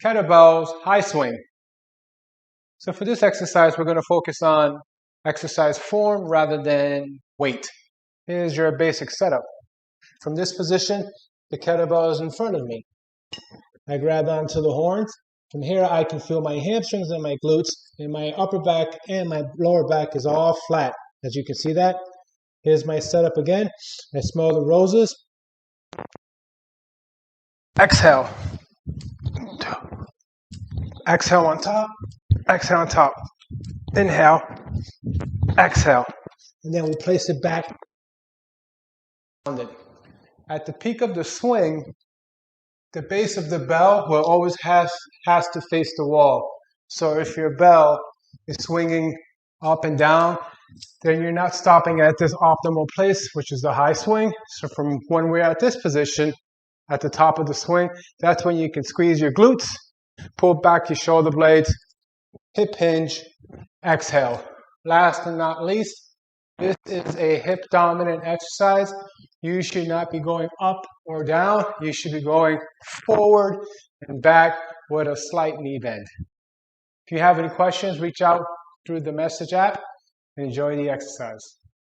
kettlebells, high swing. So for this exercise, we're going to focus on exercise form rather than weight. Here's your basic setup. From this position, the kettlebell is in front of me. I grab onto the horns. From here, I can feel my hamstrings and my glutes, and my upper back and my lower back is all flat. As you can see that. Here's my setup again. I smell the roses. Exhale. Exhale on top. Exhale on top. Inhale. Exhale. And then we place it back. At the peak of the swing, the base of the bell will always has to face the wall. So if your bell is swinging up and down, then you're not stopping at this optimal place, which is the high swing. So from when we're at this position, at the top of the swing, that's when you can squeeze your glutes, pull back your shoulder blades, hip hinge, exhale. Last and not least, this is a hip dominant exercise. You should not be going up or down. You should be going forward and back with a slight knee bend. If you have any questions, reach out through the message app and enjoy the exercise.